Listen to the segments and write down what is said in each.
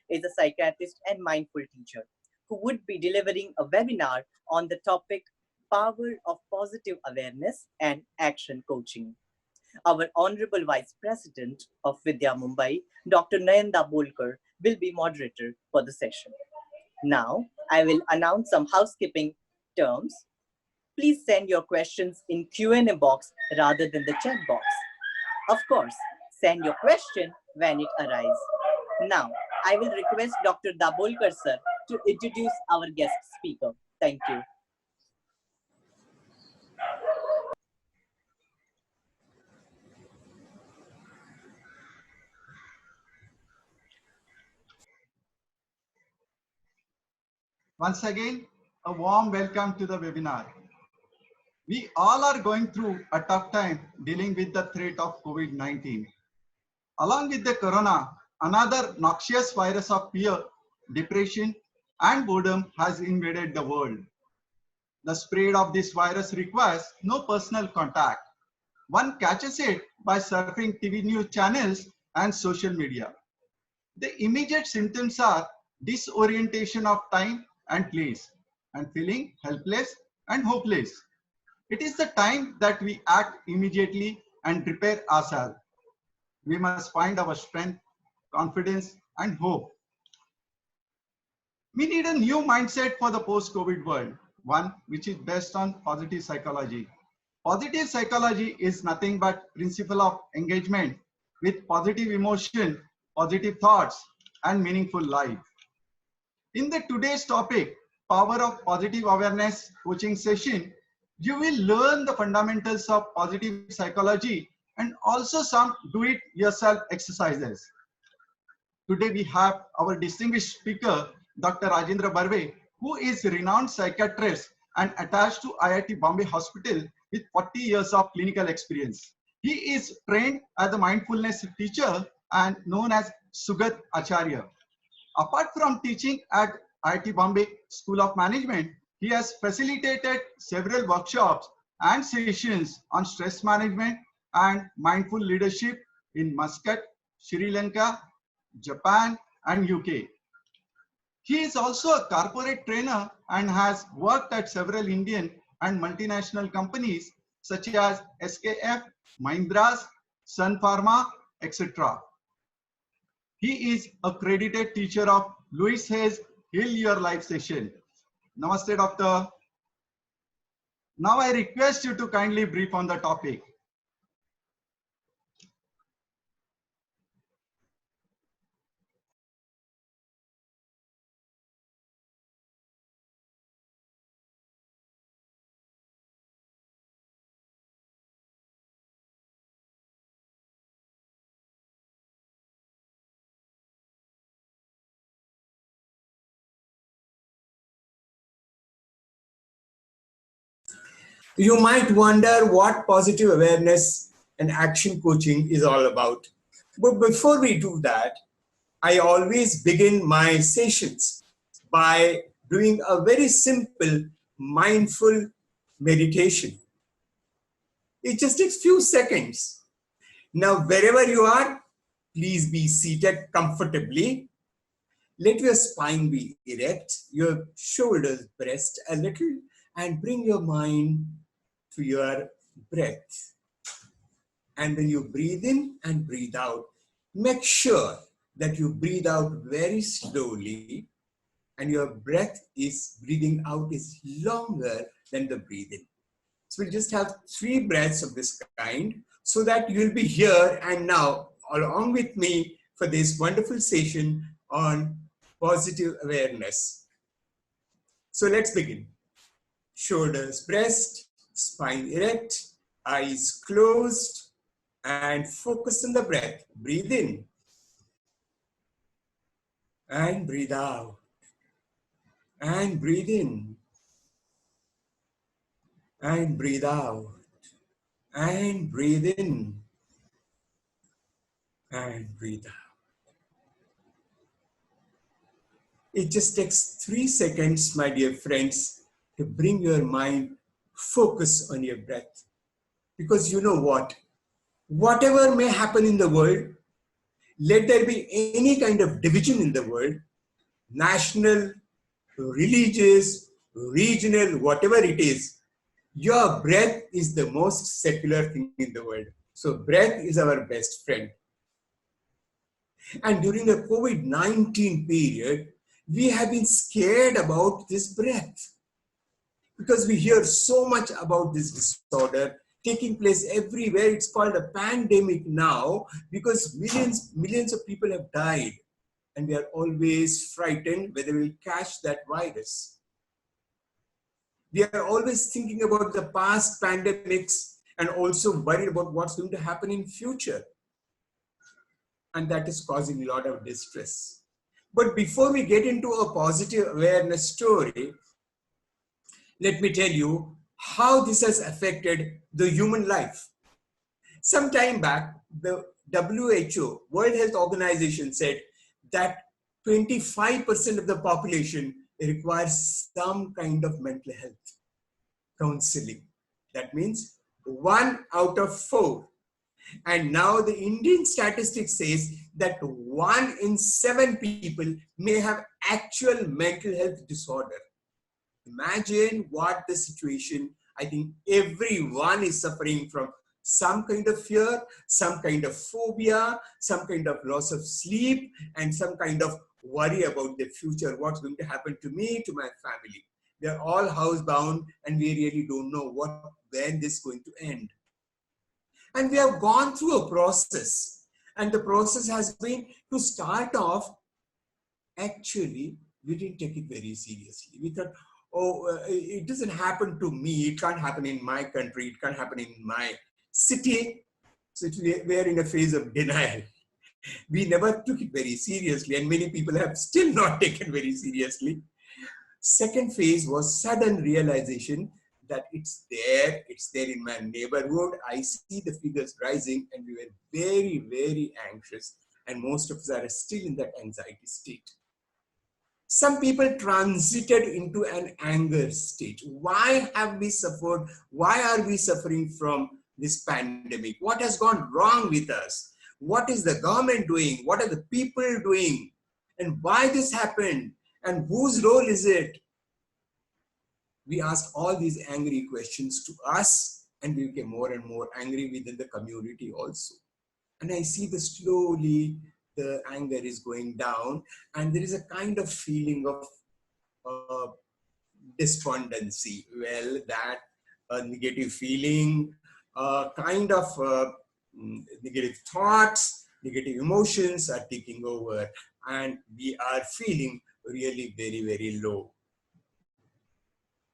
is a psychiatrist and mindful teacher who would be delivering a webinar on the topic Power of Positive Awareness and Action Coaching. Our Honorable Vice President of Vidya Mumbai, Dr. Nayanda Bolkar, will be moderator for the session. Now, I will announce some housekeeping terms. Please send your questions in Q&A box rather than the chat box. Of course, send your question when it arises. Now, I will request Dr. Dabolkar sir to introduce our guest speaker. Thank you. Once again, a warm welcome to the webinar. We all are going through a tough time dealing with the threat of COVID-19. Along with the corona, another noxious virus of fear, depression, and boredom has invaded the world. The spread of this virus requires no personal contact. One catches it by surfing TV news channels and social media. The immediate symptoms are disorientation of time and place, and feeling helpless and hopeless. It is the time that we act immediately and prepare ourselves. We must find our strength, confidence, and hope. We need a new mindset for the post-COVID world, one which is based on positive psychology. Positive psychology is nothing but principle of engagement with positive emotion, positive thoughts, and meaningful life. In the today's topic, Power of Positive Awareness coaching session, you will learn the fundamentals of positive psychology and also some do-it-yourself exercises. Today we have our distinguished speaker, Dr. Rajendra Barve, who is a renowned psychiatrist and attached to IIT Bombay Hospital with 40 years of clinical experience. He is trained as a mindfulness teacher and known as Sugat Acharya. Apart from teaching at IIT Bombay School of Management, he has facilitated several workshops and sessions on stress management and mindful leadership in Muscat, Sri Lanka, Japan, and UK. He is also a corporate trainer and has worked at several Indian and multinational companies such as SKF, Mahindras, Sun Pharma, etc. He is a accredited teacher of Louis Hayes Heal Your Life session. Namaste, doctor. Now I request you to kindly brief on the topic. You might wonder what positive awareness and action coaching is all about. But before we do that, I always begin my sessions by doing a very simple mindful meditation. It just takes few seconds. Now, wherever you are, please be seated comfortably. Let your spine be erect, your shoulders pressed a little, and bring your mind to your breath. And when you breathe in and breathe out, make sure that you breathe out very slowly and your breath is breathing out is longer than the breathing. So we'll just have 3 breaths of this kind so that you'll be here and now along with me for this wonderful session on positive awareness. So let's begin. Shoulders pressed, spine erect, eyes closed, and focus on the breath. Breathe in and breathe out. And breathe in and breathe out. And breathe in and breathe out. It just takes 3 seconds, my dear friends, to bring your mind focus on your breath. Because you know what? Whatever may happen in the world, Let there be any kind of division in the world, national, religious, regional, whatever it is, your breath is the most secular thing in the world. So breath is our best friend. And during the COVID-19 period, we have been scared about this breath because we hear so much about this disorder taking place everywhere. It's called a pandemic now because millions of people have died, and we are always frightened whether we'll catch that virus. We are always thinking about the past pandemics and also worried about what's going to happen in future. And that is causing a lot of distress. But before we get into a positive awareness story, let me tell you how this has affected the human life. Some time back, the WHO, World Health Organization, said that 25% of the population requires some kind of mental health counseling. That means 1 out of 4. And now the Indian statistics says that 1 in 7 people may have actual mental health disorder. Imagine what the situation. I think everyone is suffering from some kind of fear, some kind of phobia, some kind of loss of sleep, and some kind of worry about the future. What's going to happen to me, to my family? They're all housebound, and we really don't know when this is going to end. And we have gone through a process, and the process has been to start off. Actually, we didn't take it very seriously. We thought, oh, it doesn't happen to me. It can't happen in my country. It can't happen in my city. So we are in a phase of denial. We never took it very seriously, and many people have still not taken very seriously. Second phase was sudden realization that it's there in my neighborhood. I see the figures rising, and we were very, very anxious, and most of us are still in that anxiety state. Some people transited into an anger state. Why have we suffered? Why are we suffering from this pandemic? What has gone wrong with us? What is the government doing? What are the people doing? And why this happened? And whose role is it? We asked all these angry questions to us, and we became more and more angry within the community also. And I see slowly the anger is going down, and there is a kind of feeling of despondency. Well, that negative feeling, kind of negative thoughts, negative emotions are taking over, and we are feeling really very, very low.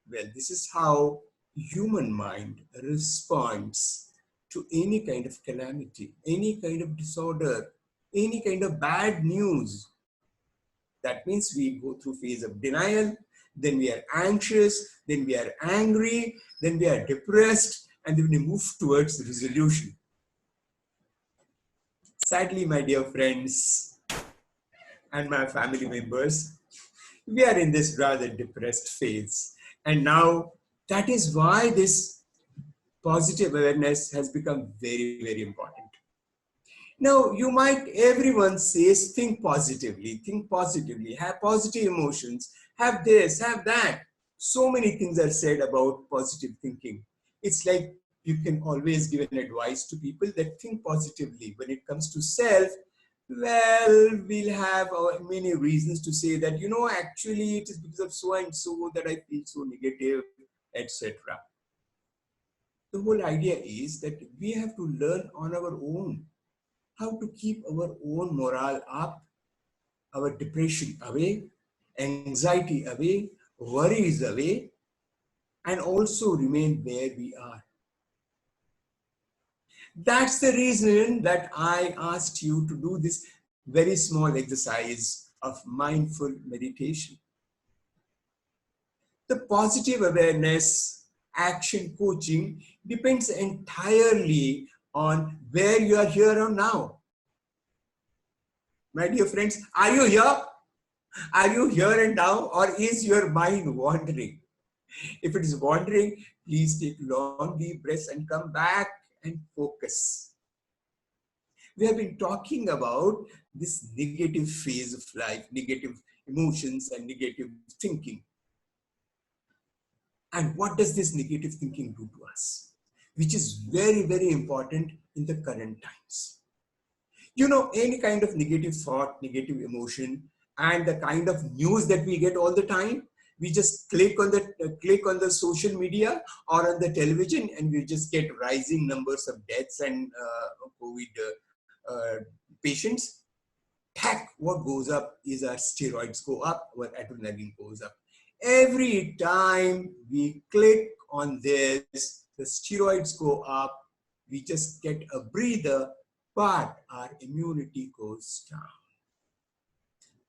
Well, this is how human mind responds to any kind of calamity, any kind of disorder, any kind of bad news. That means we go through phase of denial, then we are anxious, then we are angry, then we are depressed, and then we move towards resolution. Sadly, my dear friends and my family members, we are in this rather depressed phase. And now that is why this positive awareness has become very, very important. Now, everyone says, think positively, have positive emotions, have this, have that. So many things are said about positive thinking. It's like you can always give an advice to people that think positively. When it comes to self, well, we'll have many reasons to say that, actually it is because of so and so that I feel so negative, etc. The whole idea is that we have to learn on our own how to keep our own morale up, our depression away, anxiety away, worries away, and also remain where we are. That's the reason that I asked you to do this very small exercise of mindful meditation. The positive awareness action coaching depends entirely on where you are here or now. My dear friends, are you here? Are you here and now, or is your mind wandering? If it is wandering, please take long deep breaths and come back and focus. we have been talking about this negative phase of life, negative emotions and negative thinking. And what does this negative thinking do to us? Which is very, very important in the current times. You know, any kind of negative thought, negative emotion, and the kind of news that we get all the time, we just click on the social media or on the television, and we just get rising numbers of deaths and COVID patients. Heck, what goes up is our steroids go up, our adrenaline goes up. Every time we click on this, the steroids go up, we just get a breather, but our immunity goes down.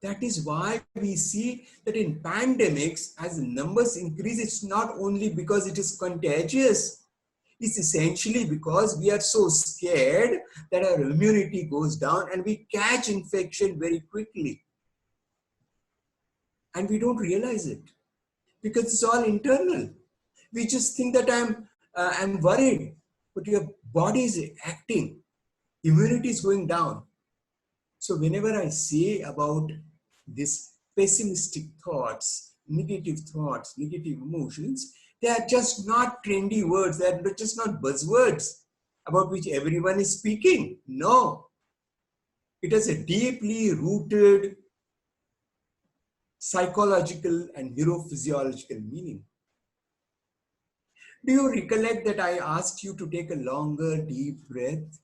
That is why we see that in pandemics, as the numbers increase, it's not only because it is contagious, it's essentially because we are so scared that our immunity goes down and we catch infection very quickly. And we don't realize it because it's all internal. We just think that I'm worried, but your body is acting. Immunity is going down. So whenever I say about this pessimistic thoughts, negative emotions, they are just not trendy words. They are just not buzzwords about which everyone is speaking. No. It has a deeply rooted psychological and neurophysiological meaning. Do you recollect that I asked you to take a longer, deep breath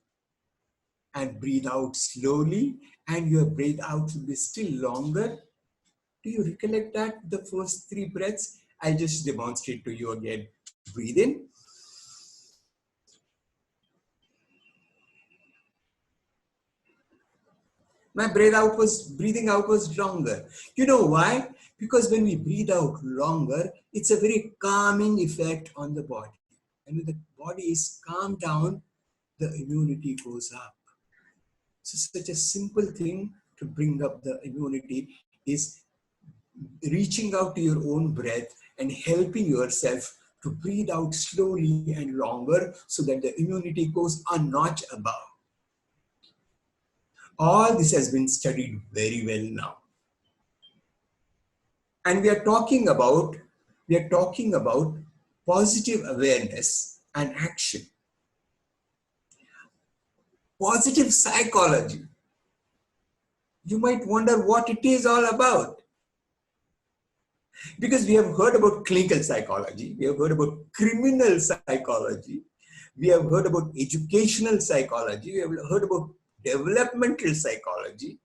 and breathe out slowly, and your breath out will be still longer? Do you recollect that? The first 3 breaths, I'll just demonstrate to you again. Breathe in. My breathing out was longer. You know why? Because when we breathe out longer, it's a very calming effect on the body. And when the body is calmed down, the immunity goes up. So such a simple thing to bring up the immunity is reaching out to your own breath and helping yourself to breathe out slowly and longer so that the immunity goes a notch above. All this has been studied very well now. And we are talking about positive awareness and action. Positive psychology. You might wonder what it is all about. Because we have heard about clinical psychology, we have heard about criminal psychology, we have heard about educational psychology, we have heard about developmental psychology,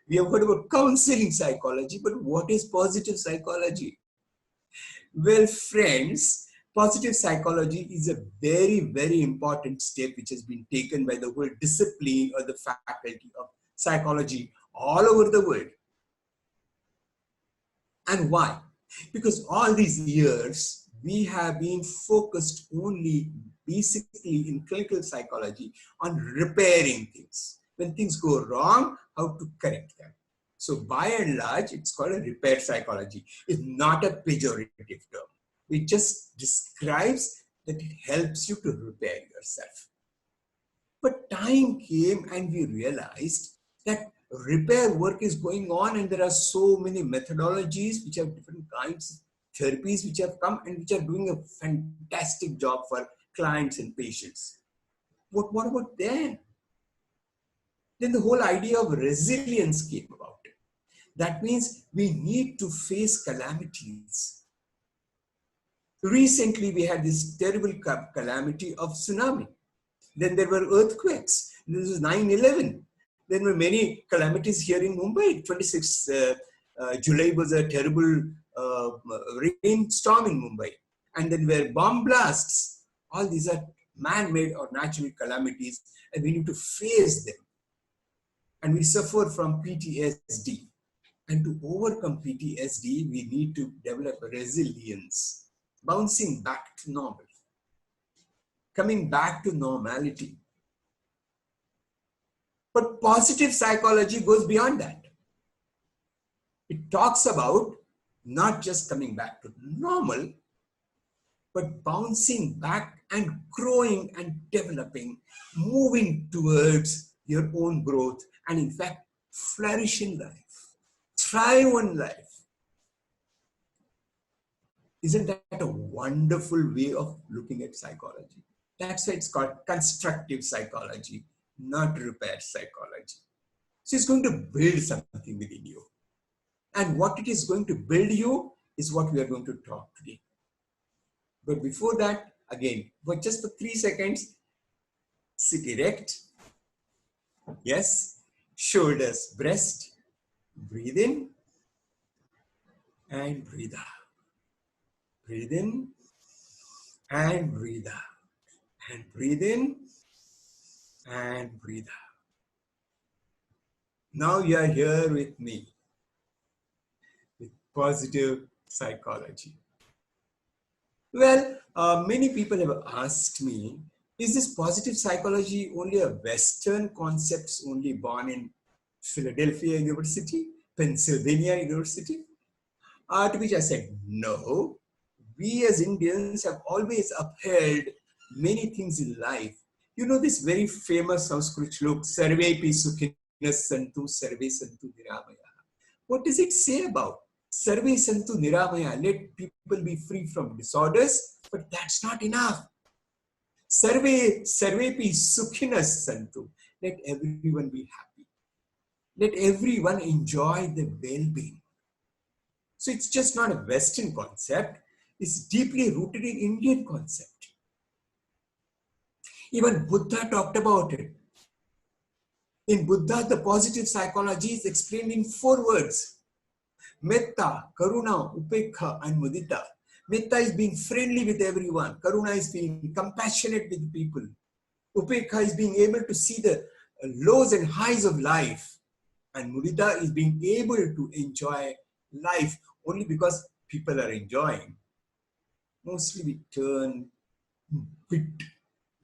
we have heard about counseling psychology, but what is positive psychology? Well, friends, positive psychology is a very, very important step which has been taken by the whole discipline or the faculty of psychology all over the world. And why? Because all these years, we have been focused only basically in clinical psychology on repairing things. When things go wrong, how to correct them. So by and large, it's called a repair psychology. It's not a pejorative term. It just describes that it helps you to repair yourself. But time came and we realized that repair work is going on and there are so many methodologies which have different kinds of therapies which have come and which are doing a fantastic job for clients and patients. What about then? Then the whole idea of resilience came about. That means we need to face calamities. Recently, we had this terrible calamity of tsunami. Then there were earthquakes. This was 9/11. There were many calamities here in Mumbai. 26th July was a terrible rainstorm in Mumbai. And then there were bomb blasts. All these are man-made or natural calamities, and we need to face them. And we suffer from PTSD. And to overcome PTSD, we need to develop resilience, bouncing back to normal, coming back to normality. But positive psychology goes beyond that. It talks about not just coming back to normal, but bouncing back and growing and developing, moving towards your own growth, and in fact, flourish in life, thrive in life. Isn't that a wonderful way of looking at psychology? That's why it's called constructive psychology, not repair psychology. So it's going to build something within you. And what it is going to build you is what we are going to talk today. But before that, again, just for 3 seconds, sit erect. Yes. Shoulders, breast. Breathe in and breathe out. Breathe in and breathe out. And breathe in and breathe out. Now you are here with me with positive psychology. Well, many people have asked me, is this positive psychology only a Western concept only born in Philadelphia University, Pennsylvania University? To which I said, no. We as Indians have always upheld many things in life. You know this very famous Sanskrit shlok, Sarvepi Sukhinas Santu Sarve Santu Niramaya. What does it say about Sarve Santu Niramaya? Let people be free from disorders, but that's not enough. Sarvepi Sukhinas Santu. Let everyone be happy. Let everyone enjoy the well-being. So it's just not a Western concept. It's deeply rooted in Indian concept. Even Buddha talked about it. In Buddha, the positive psychology is explained in 4 words. Metta, Karuna, Upekha, and Mudita. Metta is being friendly with everyone. Karuna is being compassionate with people. Upekha is being able to see the lows and highs of life. And Mudita is being able to enjoy life only because people are enjoying. Mostly we turn a bit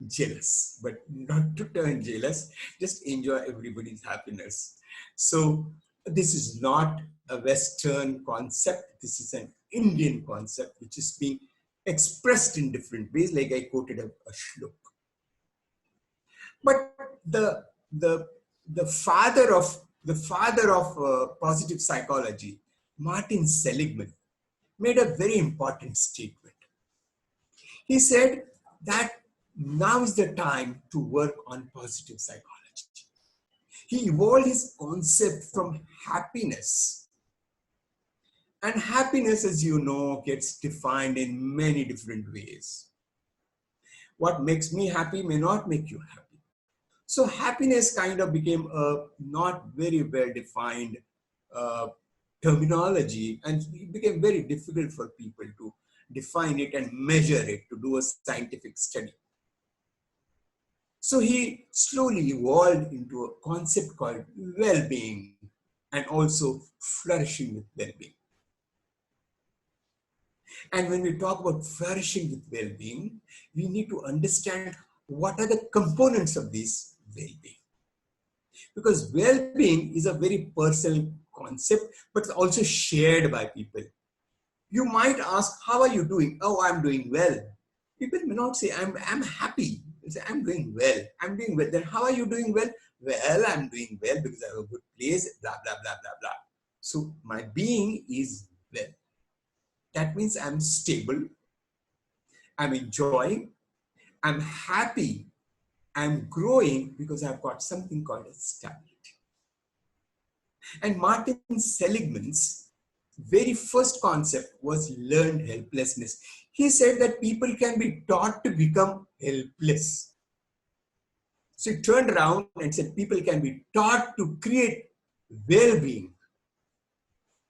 jealous, but not to turn jealous, just enjoy everybody's happiness. So this is not a Western concept. This is an Indian concept which is being expressed in different ways, like I quoted a shlok. But the father of positive psychology, Martin Seligman, made a very important statement. He said that now is the time to work on positive psychology. He evolved his concept from happiness. And happiness, as you know, gets defined in many different ways. What makes me happy may not make you happy. So happiness kind of became a not very well defined terminology, and it became very difficult for people to define it and measure it, to do a scientific study. So he slowly evolved into a concept called well-being and also flourishing with well-being. And when we talk about flourishing with well-being, we need to understand what are the components of this well-being. Because well-being is a very personal concept, but it's also shared by people. You might ask, how are you doing? Oh, I'm doing well. People may not say, I'm happy. They say, I'm doing well. I'm doing well. Then how are you doing well? Well, I'm doing well because I have a good place, blah, blah, blah, blah, blah. So my being is well. That means I'm stable. I'm enjoying. I'm happy. I'm growing because I've got something called a stability. And Martin Seligman's very first concept was learned helplessness. He said that people can be taught to become helpless. So he turned around and said people can be taught to create well-being.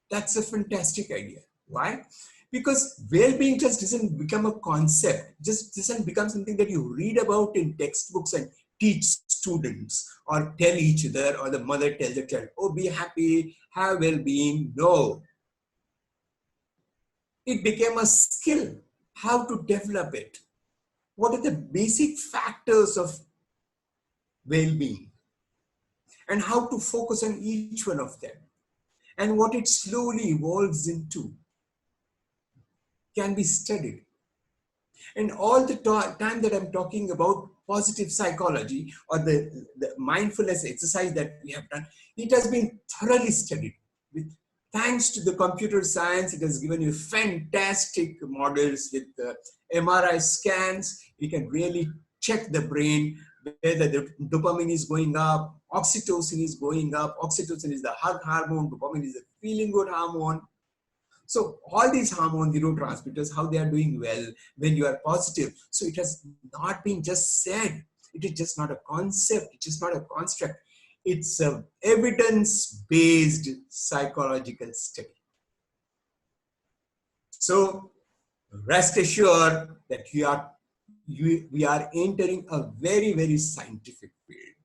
That's a fantastic idea. Why? Because well-being just doesn't become a concept, just doesn't become something that you read about in textbooks and teach students or tell each other, or the mother tells the child, oh, be happy, have well-being. No. It became a skill, how to develop it. What are the basic factors of well-being and how to focus on each one of them, and what it slowly evolves into can be studied. And all the time that I'm talking about positive psychology or the mindfulness exercise that we have done, it has been thoroughly studied. With thanks to the computer science, it has given you fantastic models with MRI scans. You can really check the brain, whether the dopamine is going up, oxytocin is going up. Oxytocin is the hug hormone, dopamine is the feeling good hormone. So all these hormone neurotransmitters, how they are doing well when you are positive. So it has not been just said. It is just not a concept. It is not a construct. It's a evidence-based psychological study. So rest assured that we are entering a very, very scientific field.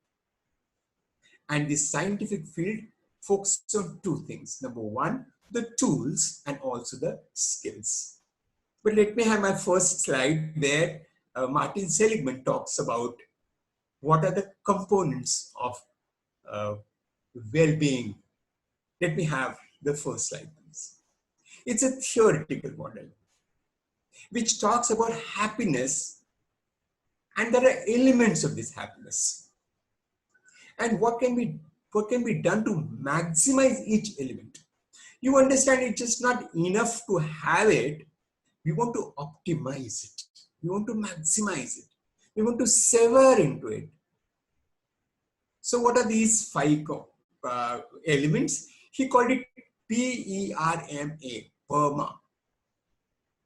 And this scientific field focuses on two things. Number one, the tools and also the skills. But let me have my first slide where Martin Seligman talks about what are the components of well-being. Let me have the first slide, please. It's a theoretical model which talks about happiness, and there are elements of this happiness. And what can be done to maximize each element? You understand, it's just not enough to have it. We want to optimize it. We want to maximize it. We want to sever into it. So what are these five elements? He called it PERMA, PERMA.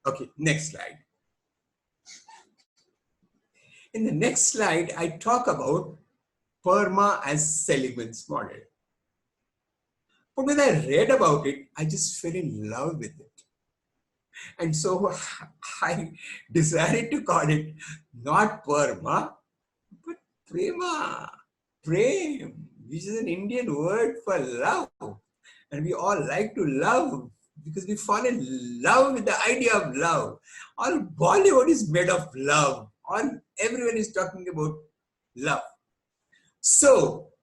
Okay, next slide. In the next slide, I talk about PERMA as Seligman's model. But when I read about it, I just fell in love with it. And so I decided to call it not PERMA, but Prema, Prem, which is an Indian word for love. And we all like to love because we fall in love with the idea of love. All Bollywood is made of love. Everyone is talking about love. So,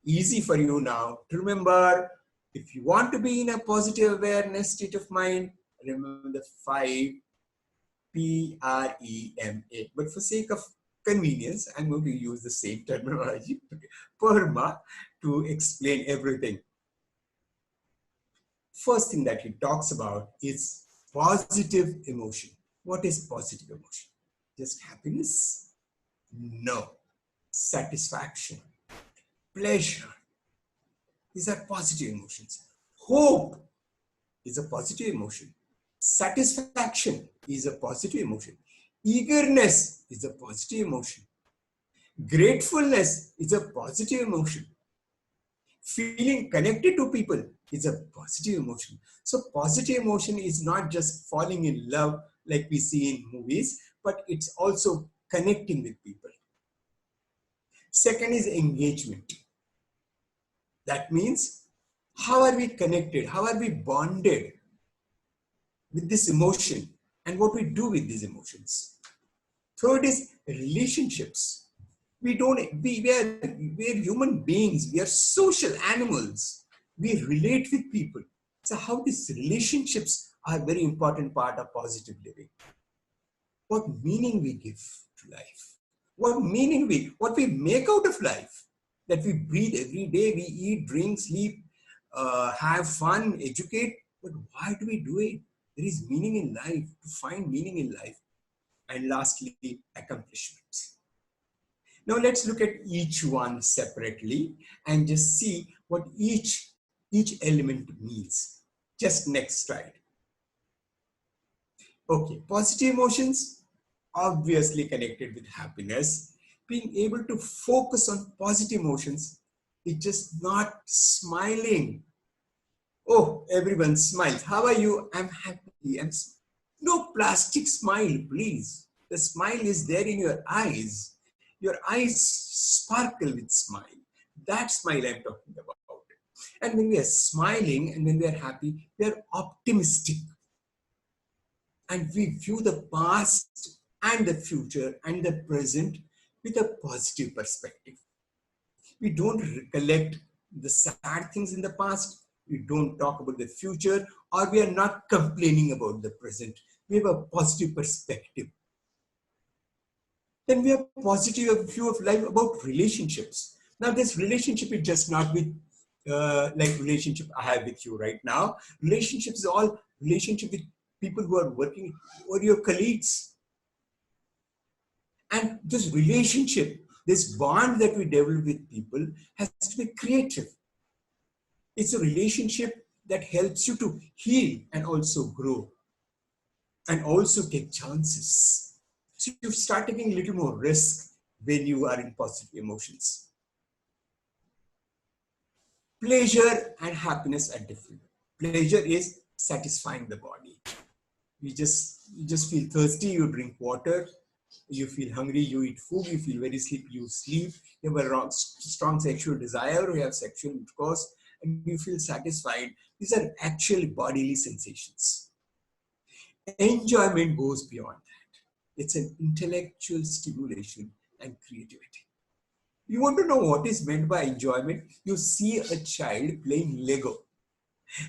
easy for you now to remember, if you want to be in a positive awareness state of mind, remember the 5 PREMA. But for sake of convenience, I'm going to use the same terminology, PERMA, to explain everything. First thing that he talks about is positive emotion. What is positive emotion? Just happiness? No. Satisfaction, pleasure. These are positive emotions. Hope is a positive emotion. Satisfaction is a positive emotion. Eagerness is a positive emotion. Gratefulness is a positive emotion. Feeling connected to people is a positive emotion. So positive emotion is not just falling in love like we see in movies, but it's also connecting with people. Second is engagement. That means, how are we connected? How are we bonded with this emotion and what we do with these emotions? Third is relationships. We are human beings. We are social animals. We relate with people. So how these relationships are a very important part of positive living. What meaning we give to life. What we make out of life. That we breathe every day, we eat, drink, sleep, have fun, educate. But why do we do it? There is meaning in life, to find meaning in life. And lastly, accomplishments. Now let's look at each one separately and just see what each element means. Just next slide. Okay, positive emotions, obviously connected with happiness. Being able to focus on positive emotions is just not smiling. Oh, everyone smiles. How are you? I'm happy. No plastic smile, please. The smile is there in your eyes. Your eyes sparkle with smile. That smile I'm talking about. And when we are smiling and when we are happy, we are optimistic. And we view the past and the future and the present with a positive perspective. We don't recollect the sad things in the past. We don't talk about the future, or we are not complaining about the present. We have a positive perspective. Then we have positive view of life about relationships. Now this relationship is just not with like relationship I have with you right now. Relationships is all relationship with people who are working or your colleagues. And this relationship, this bond that we develop with people has to be creative. It's a relationship that helps you to heal and also grow and also take chances. So you start taking a little more risk when you are in positive emotions. Pleasure and happiness are different. Pleasure is satisfying the body. You just feel thirsty, you drink water. You feel hungry, you eat food. You feel very sleepy, you sleep. You have a strong sexual desire, you have sexual intercourse, and you feel satisfied. These are actual bodily sensations. Enjoyment goes beyond that. It's an intellectual stimulation and creativity. You want to know what is meant by enjoyment? You see a child playing Lego.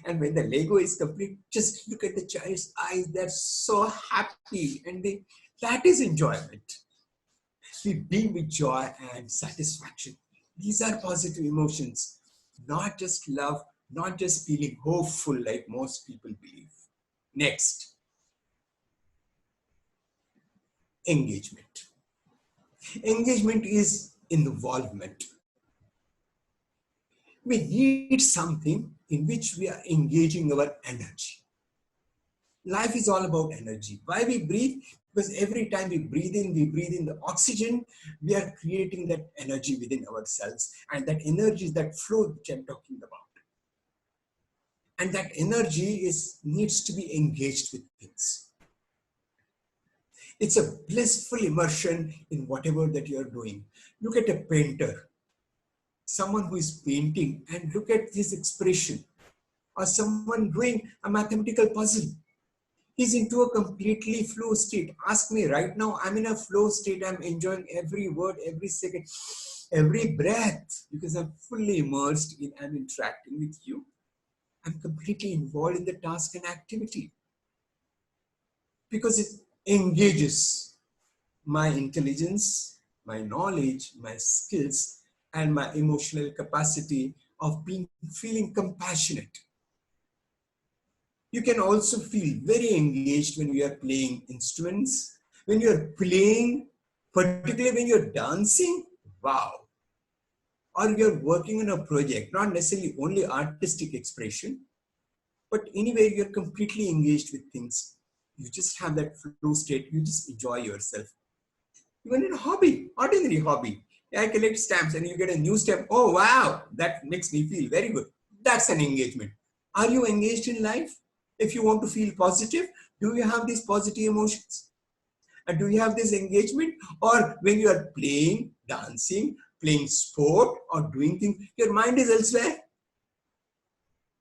And when the Lego is complete, just look at the child's eyes. They're so happy. And that is enjoyment. We beam with joy and satisfaction. These are positive emotions. Not just love, not just feeling hopeful like most people believe. Next. Engagement. Engagement is involvement. We need something in which we are engaging our energy. Life is all about energy. Why we breathe? Because every time we breathe in the oxygen, we are creating that energy within ourselves. And that energy is that flow which I'm talking about. And that energy needs to be engaged with things. It's a blissful immersion in whatever that you're doing. Look at a painter, someone who is painting, and look at his expression. Or someone doing a mathematical puzzle. He's into a completely flow state. Ask me right now, I'm in a flow state. I'm enjoying every word, every second, every breath, because I'm fully immersed in, I'm interacting with you. I'm completely involved in the task and activity. Because it engages my intelligence, my knowledge, my skills, and my emotional capacity of feeling compassionate. You can also feel very engaged when you are playing instruments, when you are playing, particularly when you're dancing, wow. Or you're working on a project, not necessarily only artistic expression, but anyway, you're completely engaged with things. You just have that flow state, you just enjoy yourself. Even in a hobby, ordinary hobby. I collect stamps and you get a new stamp. Oh, wow, that makes me feel very good. That's an engagement. Are you engaged in life? If you want to feel positive, do you have these positive emotions? And do you have this engagement? Or when you are playing, dancing, playing sport, or doing things, your mind is elsewhere.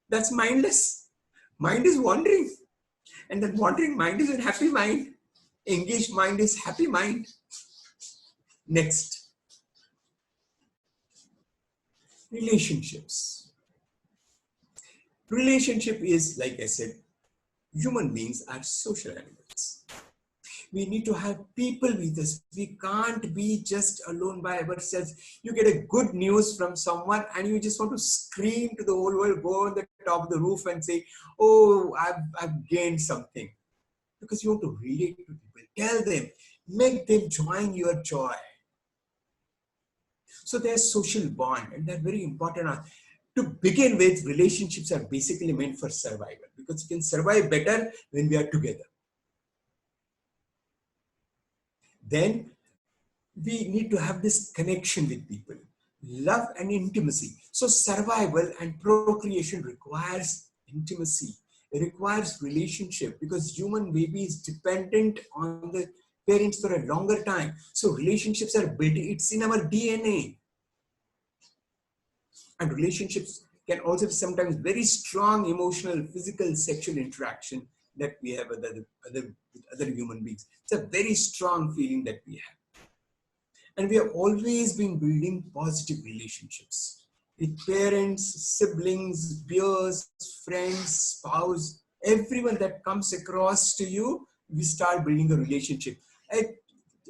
That's mindless. Mind is wandering. And that wandering mind is a happy mind. Engaged mind is happy mind. Next. Relationships. Relationship is, like I said, human beings are social animals. We need to have people with us. We can't be just alone by ourselves. You get a good news from someone and you just want to scream to the whole world, go on the top of the roof and say, oh, I've gained something. Because you want to relate to people. Tell them, make them join your joy. So there's social bond, and they're very important. To begin with, relationships are basically meant for survival, because you can survive better when we are together. Then we need to have this connection with people, love and intimacy. So survival and procreation requires intimacy. It requires relationship, because human baby is dependent on the parents for a longer time. So relationships are built, it's in our DNA. And relationships can also be sometimes very strong emotional, physical, sexual interaction that we have with other human beings. It's a very strong feeling that we have. And we have always been building positive relationships with parents, siblings, peers, friends, spouse, everyone that comes across to you, we start building a relationship.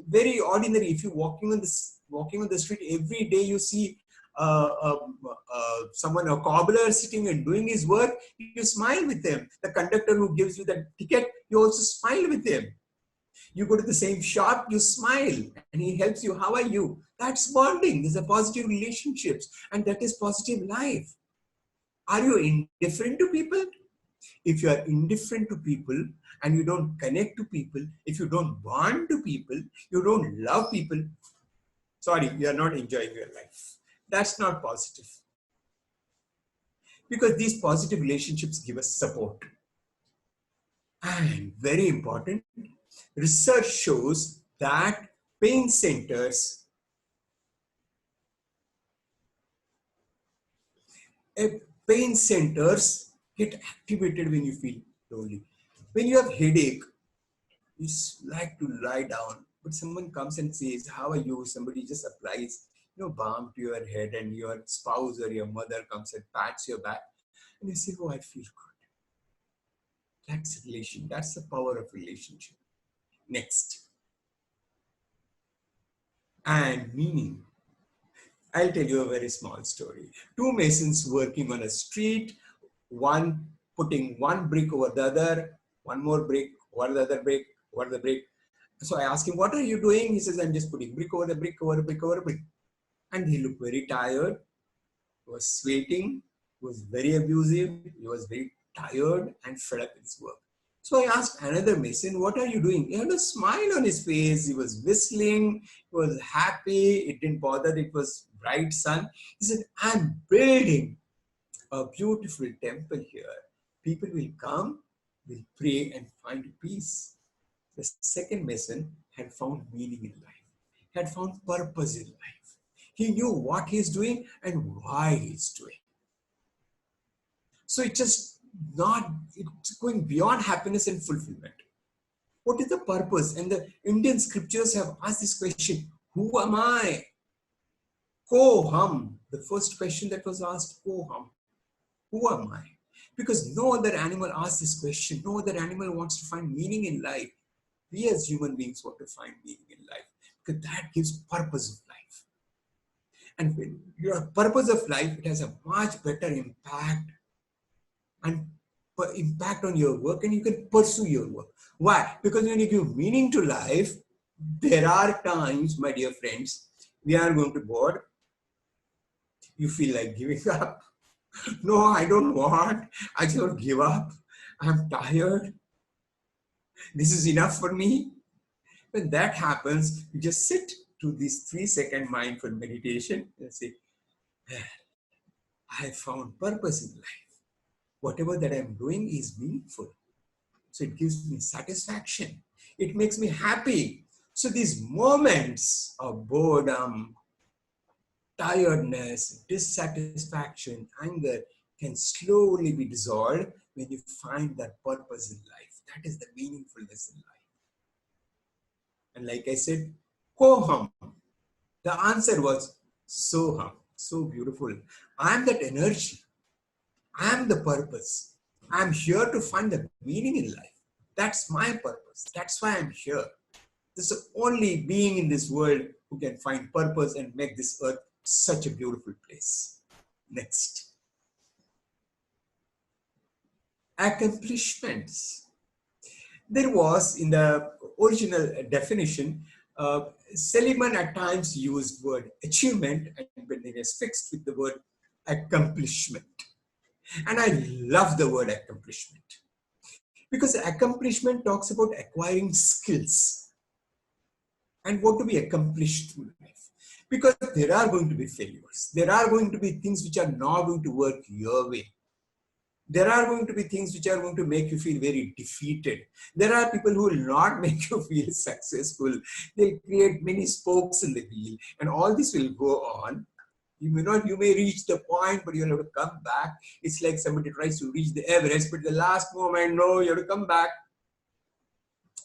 very ordinary. If you're walking on the street every day, you see someone, a cobbler sitting and doing his work, you smile with him. The conductor who gives you the ticket, you also smile with him. You go to the same shop, you smile, and he helps you. How are you? That's bonding. These are positive relationships, and that is positive life. Are you indifferent to people? If you are indifferent to people and you don't connect to people, if you don't bond to people, you don't love people, sorry, you are not enjoying your life. That's not positive. Because these positive relationships give us support. And very important, research shows that pain centers get activated when you feel lonely. When you have headache, you just like to lie down, but someone comes and says, how are you? Somebody just applies, balm to your head, and your spouse or your mother comes and pats your back, and you say, oh, I feel good. That's relation. That's the power of relationship. Next. And meaning. I'll tell you a very small story. Two masons working on a street, one putting one brick over the other, one more brick, over the other brick, over the brick. So I asked him, what are you doing? He says, I'm just putting brick over the brick, over a brick, over a brick. And he looked very tired, was sweating, was very abusive, he was very tired and fed up with his work. So I asked another mason, what are you doing? He had a smile on his face, he was whistling, he was happy, it didn't bother, it was bright sun. He said, I'm building a beautiful temple here. People will come, will pray and find peace. The second mason had found meaning in life, had found purpose in life. He knew what he's doing and why he's doing. So it's going beyond happiness and fulfillment. What is the purpose? And the Indian scriptures have asked this question, who am I? Ko hum, the first question that was asked, ko hum, who am I? Because no other animal asks this question, no other animal wants to find meaning in life. We as human beings want to find meaning in life, because that gives purpose of life. And when your purpose of life, it has a much better impact on your work, and you can pursue your work. Why? Because when you give meaning to life, there are times, my dear friends, we are going to board. You feel like giving up. No, I don't want. I just want to give up. I'm tired. This is enough for me. When that happens, you just sit to this 3-second mindful meditation and say, I have found purpose in life. Whatever that I'm doing is meaningful. So it gives me satisfaction. It makes me happy. So these moments of boredom, tiredness, dissatisfaction, anger can slowly be dissolved when you find that purpose in life. That is the meaningfulness in life. And like I said, Koham. The answer was Soham. So beautiful. I am that energy. I am the purpose. I am here to find the meaning in life. That's my purpose. That's why I'm here. This is the only being in this world who can find purpose and make this earth such a beautiful place. Next. Accomplishments. There was, in the original definition, Seligman at times used word achievement, and when it is fixed with the word accomplishment. And I love the word accomplishment, because accomplishment talks about acquiring skills and what to be accomplished through life. Because there are going to be failures. There are going to be things which are not going to work your way. There are going to be things which are going to make you feel very defeated. There are people who will not make you feel successful. They'll create many spokes in the wheel, and all this will go on. You may reach the point, but you'll have to come back. It's like somebody tries to reach the Everest, but the last moment, no, you have to come back.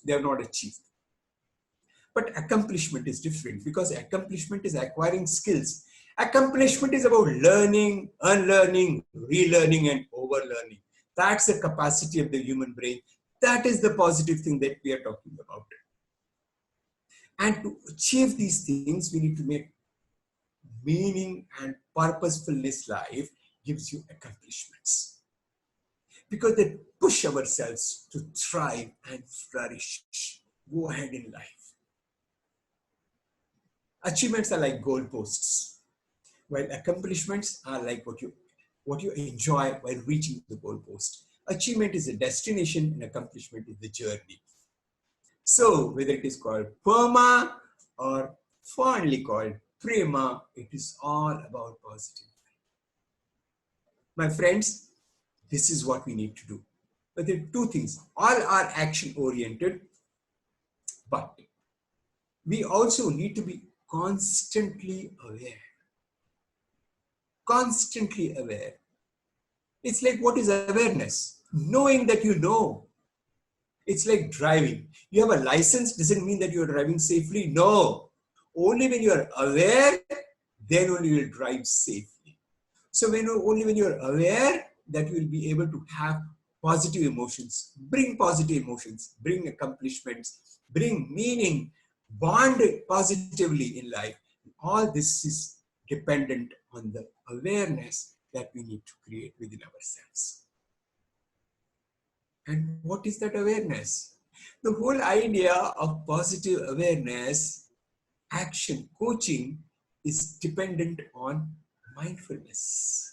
They have not achieved. But accomplishment is different, because accomplishment is acquiring skills. Accomplishment is about learning, unlearning, relearning, and overlearning. That's the capacity of the human brain. That is the positive thing that we are talking about. And to achieve these things, we need to make meaning and purposefulness life gives you accomplishments. Because they push ourselves to thrive and flourish, go ahead in life. Achievements are like goalposts, while accomplishments are like what you enjoy while reaching the goalpost. Achievement is a destination and accomplishment is the journey. So whether it is called PERMA or fondly called PREMA, it is all about positive. My friends, this is what we need to do. But there are two things. All are action oriented, but we also need to be constantly aware. Constantly aware. It's like, what is awareness? Knowing that you know. It's like driving. You have a license doesn't mean that you're driving safely. No. Only when you're aware, then only you will drive safely. So only when you're aware that you will be able to have positive emotions, bring positive emotions, bring accomplishments, bring meaning, bond positively in life. All this is dependent on the awareness that we need to create within ourselves. And what is that awareness? The whole idea of positive awareness, action coaching is dependent on mindfulness.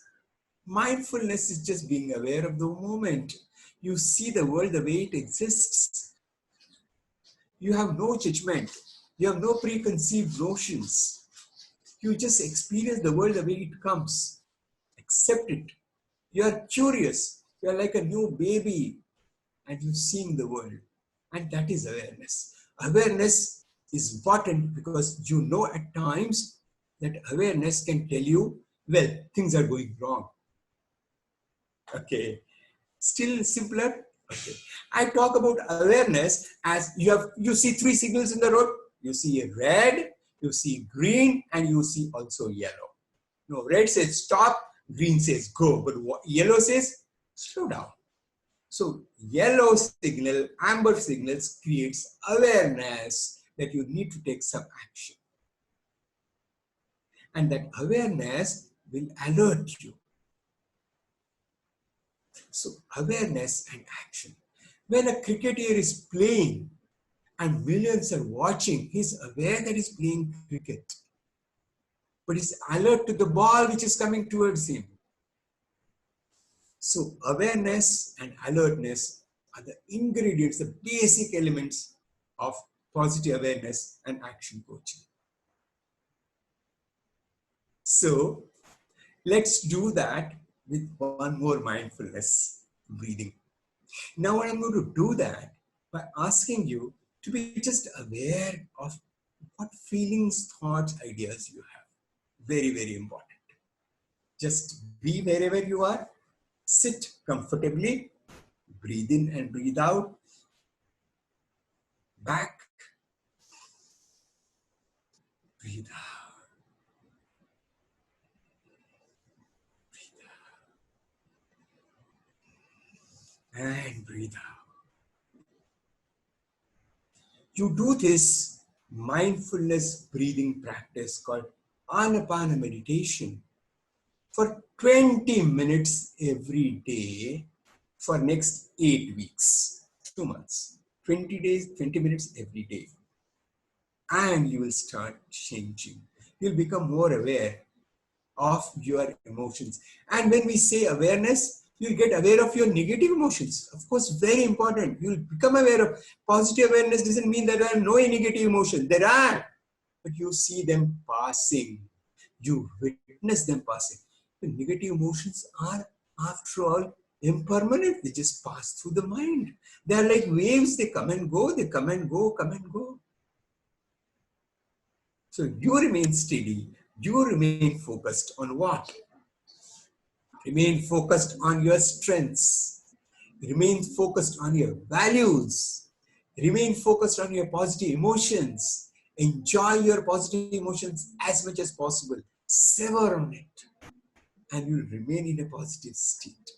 Mindfulness is just being aware of the moment. You see the world the way it exists. You have no judgment. You have no preconceived notions. You just experience the world the way it comes. Accept it. You are curious. You are like a new baby and you're seeing the world. And that is awareness. Awareness is important because you know at times that awareness can tell you, well, things are going wrong. Okay. Still simpler? Okay. I talk about awareness as you see three signals in the road. You see a red, you see green, and you see also yellow. No, red says stop, green says go, but yellow says slow down. So yellow signal, amber signals creates awareness that you need to take some action. And that awareness will alert you. So awareness and action. When a cricketer is playing and millions are watching, he's aware that he's playing cricket. But he's alert to the ball which is coming towards him. So awareness and alertness are the ingredients, the basic elements of positive awareness and action coaching. So let's do that with one more mindfulness breathing. Now I'm going to do that by asking you to be just aware of what feelings, thoughts, ideas you have. Very, very important. Just be wherever you are. Sit comfortably. Breathe in and breathe out. Back. Breathe out. Breathe out. And breathe out. You do this mindfulness breathing practice called Anapana meditation for 20 minutes every day for next 8 weeks, 2 months, 20 days, 20 minutes every day. And you will start changing. You'll become more aware of your emotions. And when we say awareness, you'll get aware of your negative emotions. Of course, very important. You'll become aware of positive awareness. Doesn't mean there are no negative emotions. There are, but you see them passing. You witness them passing. The negative emotions are, after all, impermanent. They just pass through the mind. They are like waves. They come and go. They come and go, come and go. So you remain steady. You remain focused on what? Remain focused on your strengths. Remain focused on your values. Remain focused on your positive emotions. Enjoy your positive emotions as much as possible. Sever on it. And you'll remain in a positive state.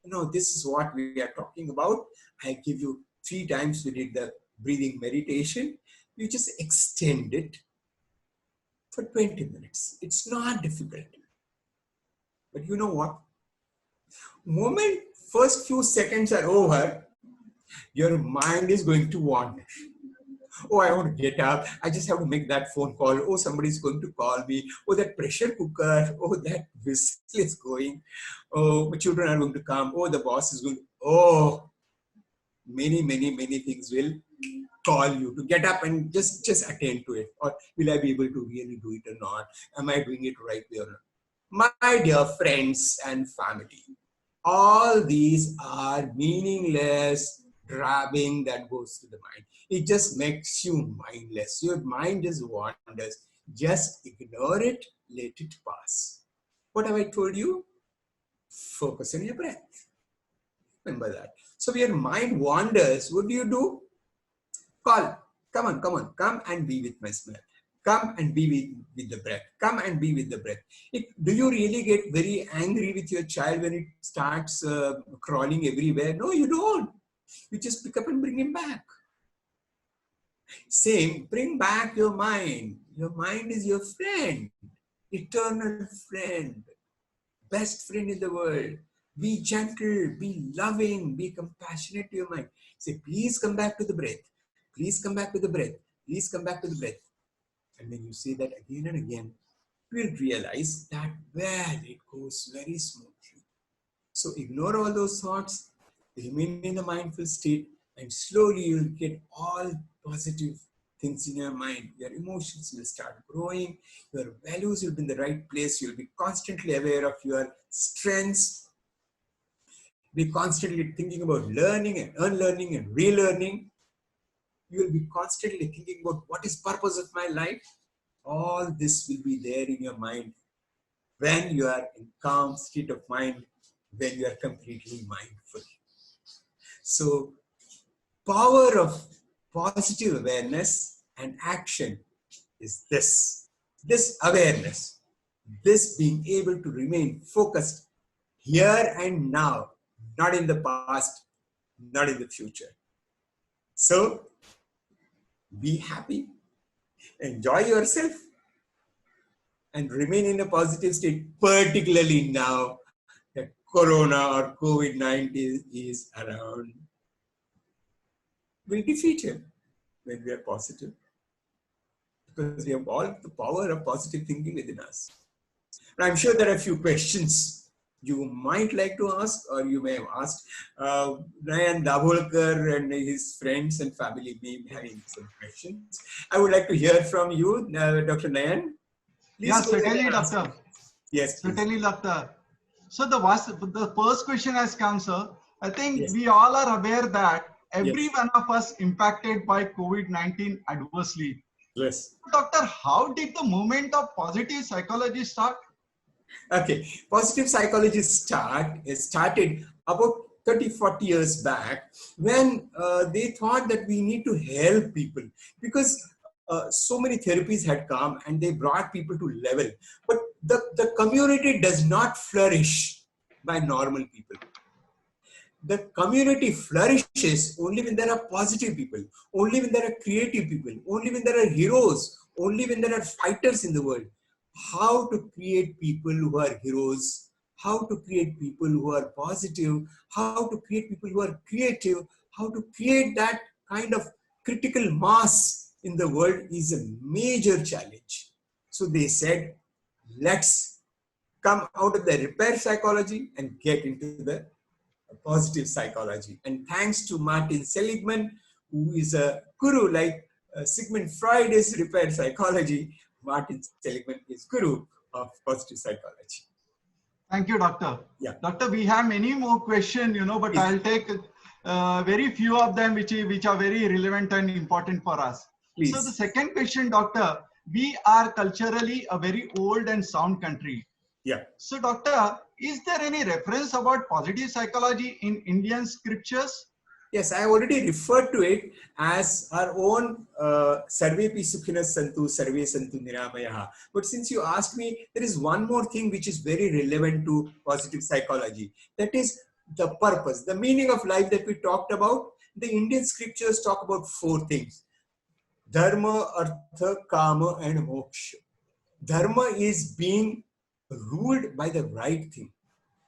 Now, this is what we are talking about. I give you 3 times we did the breathing meditation. You just extend it for 20 minutes. It's not difficult. But you know what? Moment first few seconds are over, your mind is going to wander. Oh, I want to get up. I just have to make that phone call. Oh, somebody's going to call me. Oh, that pressure cooker. Oh, that whistle is going. Oh, my children are going to come. Oh, the boss is going to. Oh, many things will call you to get up and just attend to it. Or will I be able to really do it or not? Am I doing it right way or not? My dear friends and family, all these are meaningless grabbing that goes to the mind. It just makes you mindless. Your mind just wanders. Just ignore it, let it pass. What have I told you? Focus on your breath. Remember that. So when your mind wanders, what do? Call. Come on, come and be with my smell. Come and be with the breath. Come and be with the breath. Do you really get very angry with your child when it starts crawling everywhere? No, you don't. You just pick up and bring him back. Same, bring back your mind. Your mind is your friend, eternal friend, best friend in the world. Be gentle, be loving, be compassionate to your mind. Say, please come back to the breath. Please come back to the breath. Please come back to the breath. And when you say that again and again, you will realize that, well, it goes very smoothly. So ignore all those thoughts, remain in the mindful state, and slowly you'll get all positive things in your mind. Your emotions will start growing. Your values will be in the right place. You'll be constantly aware of your strengths. Be constantly thinking about learning and unlearning and relearning. You will be constantly thinking about what is purpose of my life. All this will be there in your mind when you are in calm state of mind, when you are completely mindful. So, power of positive awareness and action is this awareness, this being able to remain focused here and now, not in the past, not in the future. So, be happy, enjoy yourself, and remain in a positive state, particularly now that Corona or COVID-19 is around. We'll defeat him when we are positive, because we have all the power of positive thinking within us. And I'm sure there are a few questions you might like to ask, or you may have asked. Nayan Dabholkar and his friends and family may be having some questions. I would like to hear from you, Dr. Nayan. Please. Yeah, certainly, doctor. Yes, please. Certainly, doctor. So the first question has come, sir. I think we all are aware that every one of us impacted by COVID-19 adversely. Yes. Doctor, how did the movement of positive psychology start? Okay, positive psychology started about 30-40 years back, when they thought that we need to help people, because so many therapies had come and they brought people to level. But the community does not flourish by normal people. The community flourishes only when there are positive people, only when there are creative people, only when there are heroes, only when there are fighters in the world. How to create people who are heroes, how to create people who are positive, how to create people who are creative, how to create that kind of critical mass in the world is a major challenge. So they said, let's come out of the repair psychology and get into the positive psychology. And thanks to Martin Seligman, who is a guru like Sigmund Freud is repair psychology, Martin Seligman is guru of positive psychology. Thank you, doctor. Yeah. Doctor, we have many more questions, but Please. I'll take very few of them which are very relevant and important for us. Please. So the second question, doctor, we are culturally a very old and sound country. Yeah. So doctor, is there any reference about positive psychology in Indian scriptures? Yes, I already referred to it as our own Sarve pi sukhinas santu, sarve santu niramayaha. But since you asked me, there is one more thing which is very relevant to positive psychology. That is the purpose, the meaning of life that we talked about. The Indian scriptures talk about 4 things. Dharma, Artha, Kama, and Moksha. Dharma is being ruled by the right thing.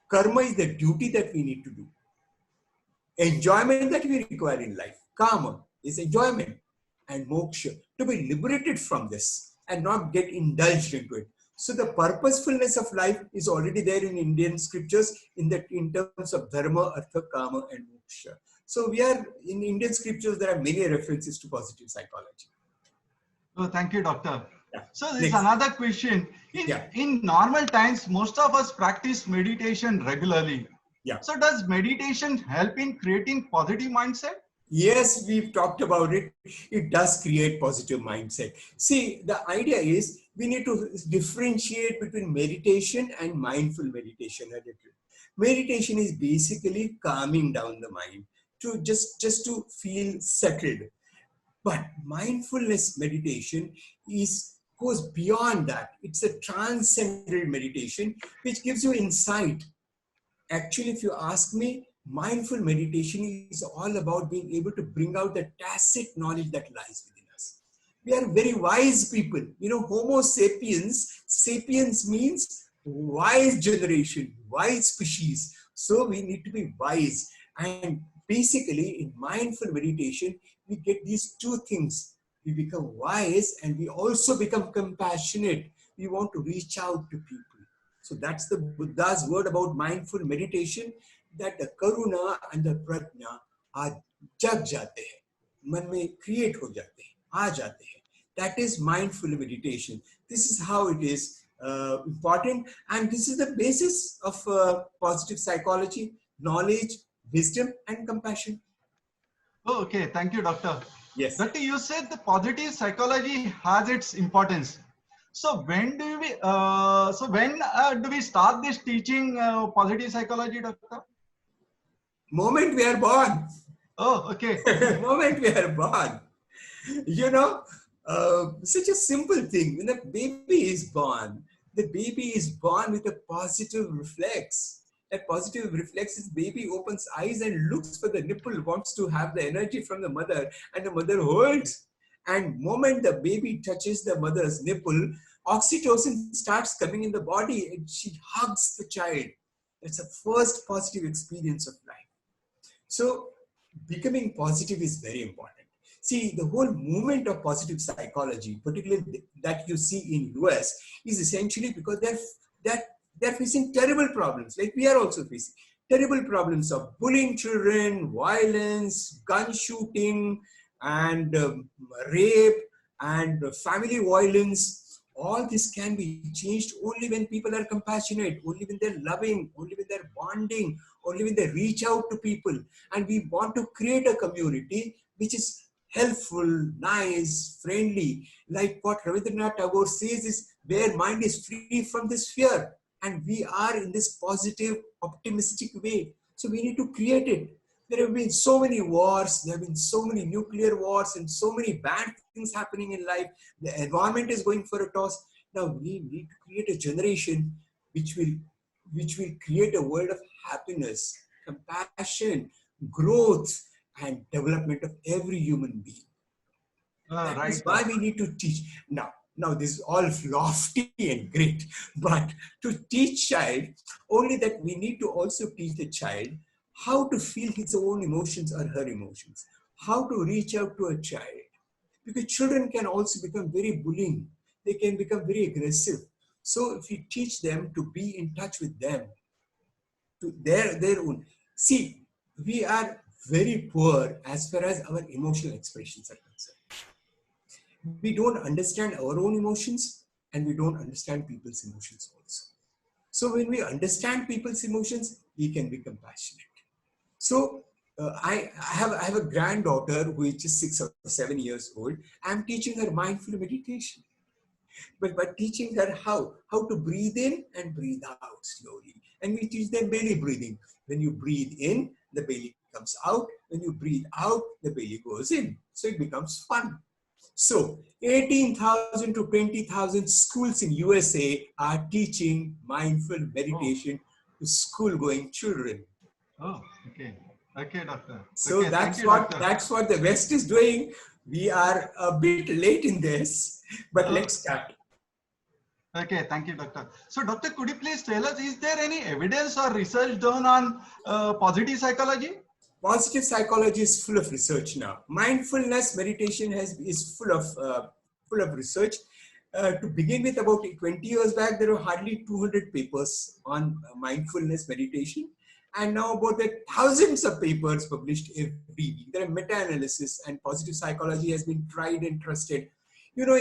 Karma is the duty that we need to do. Enjoyment that we require in life. Kama is enjoyment. And moksha, to be liberated from this and not get indulged into it. So the purposefulness of life is already there in Indian scriptures in terms of dharma, artha, kama, and moksha. So we are in Indian scriptures, there are many references to positive psychology. Oh, thank you, doctor. Yeah. So there's another question. In normal times, most of us practice meditation regularly. Yeah. So does meditation help in creating positive mindset? Yes, we've talked about it. It does create positive mindset. See, the idea is we need to differentiate between meditation and mindful meditation a little. Meditation is basically calming down the mind to just to feel settled. But mindfulness meditation goes beyond that. It's a transcendental meditation which gives you insight. Actually, if you ask me, mindful meditation is all about being able to bring out the tacit knowledge that lies within us. We are very wise people. You know, Homo sapiens, sapiens means wise generation, wise species. So we need to be wise. And basically, in mindful meditation, we get these two things. We become wise and we also become compassionate. We want to reach out to people. So that's the Buddha's word about mindful meditation, that the karuna and the prajna are jag jate hai. Man mein create ho jate hai, aa jate hai. That is mindful meditation. This is how it is important, and this is the basis of positive psychology: knowledge, wisdom, and compassion. Oh, okay, thank you, doctor. Yes. Doctor, you said the positive psychology has its importance. So when do we start this teaching positive psychology, doctor? Moment we are born. Oh, okay. Moment we are born. You know, such a simple thing. When a baby is born, the baby is born with a positive reflex. That positive reflex is baby opens eyes and looks for the nipple, wants to have the energy from the mother, and the mother holds. And moment the baby touches the mother's nipple, oxytocin starts coming in the body and she hugs the child. That's the first positive experience of life. So becoming positive is very important. See, the whole movement of positive psychology, particularly that you see in US, is essentially because they're facing terrible problems, like we are also facing terrible problems of bullying children, violence, gun shooting, and rape, and family violence. All this can be changed only when people are compassionate, only when they're loving, only when they're bonding, only when they reach out to people. And we want to create a community which is helpful, nice, friendly. Like what Rajendra Tagore says is, where mind is free from this fear. And we are in this positive, optimistic way. So we need to create it. There have been so many wars, there have been so many nuclear wars and so many bad things happening in life. The environment is going for a toss. Now we need to create a generation which will create a world of happiness, compassion, growth, and development of every human being. That is why we need to teach. Now this is all lofty and great, but to teach child, only that we need to also teach the child how to feel his own emotions or her emotions, how to reach out to a child. Because children can also become very bullying. They can become very aggressive. So if we teach them to be in touch with them, to their own. See, we are very poor as far as our emotional expressions are concerned. We don't understand our own emotions and we don't understand people's emotions also. So when we understand people's emotions, we can be compassionate. So I have a granddaughter who is just 6 or 7 years old. I'm teaching her mindful meditation. But teaching her how to breathe in and breathe out slowly. And we teach them belly breathing. When you breathe in, the belly comes out. When you breathe out, the belly goes in. So it becomes fun. So 18,000 to 20,000 schools in USA are teaching mindful meditation to school-going children. Oh, okay. Okay, doctor. So okay, that's what the West is doing. We are a bit late in this, but let's start. Okay, thank you, doctor. So, doctor, could you please tell us, is there any evidence or research done on positive psychology? Positive psychology is full of research now. Mindfulness meditation is full of research. To begin with, about 20 years back, there were hardly 200 papers on mindfulness meditation, and now about thousands of papers published every week. There are meta-analysis, and positive psychology has been tried and trusted. You know,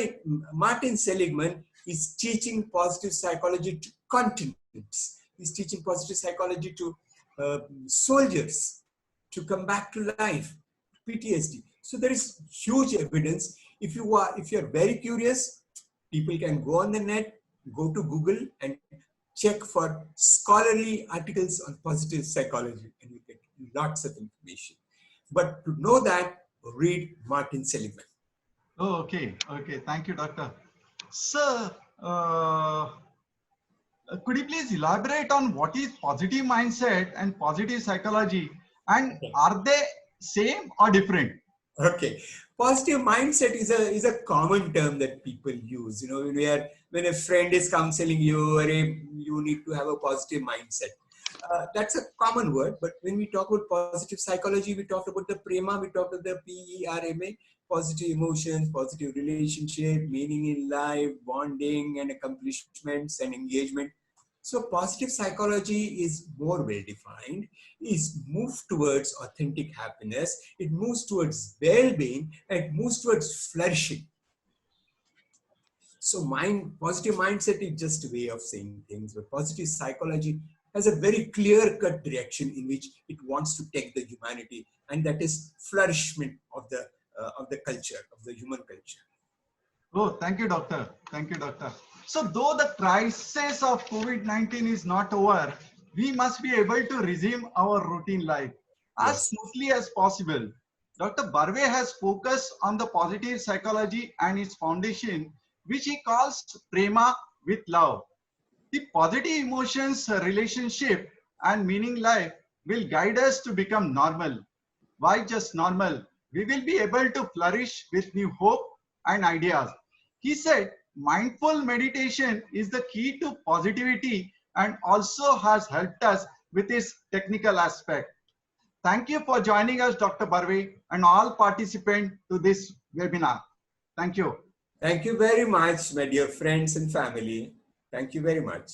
Martin Seligman is teaching positive psychology to continents. He's teaching positive psychology to soldiers to come back to life, PTSD. So there is huge evidence. If you are very curious, people can go on the net, go to Google and check for scholarly articles on positive psychology, and you get lots of information. But to know that, read Martin Seligman. Oh, okay. Okay. Thank you, doctor. Sir, could you please elaborate on what is positive mindset and positive psychology, and are they same or different? Okay, positive mindset is a common term that people use. You know, when a friend is counseling you, or you need to have a positive mindset. That's a common word. But when we talk about positive psychology, we talk about the PERMA, we talk about the PERMA, positive emotions, positive relationship, meaning in life, bonding and accomplishments and engagement. So positive psychology is more well defined, is moved towards authentic happiness, it moves towards well-being, and it moves towards flourishing. So positive mindset is just a way of saying things, but positive psychology has a very clear-cut direction in which it wants to take the humanity, and that is flourishment of the culture, of the human culture. Oh, thank you, doctor. Thank you, doctor. So, though the crisis of COVID-19 is not over, we must be able to resume our routine life as Yes. smoothly as possible. Dr. Barve has focused on the positive psychology and its foundation, which he calls prema with love. The positive emotions, relationship, and meaning life will guide us to become normal. Why just normal? We will be able to flourish with new hope and ideas. He said, mindful meditation is the key to positivity and also has helped us with its technical aspect. Thank you for joining us, Dr. Barve, and all participants to this webinar. Thank you. Thank you very much, my dear friends and family. Thank you very much.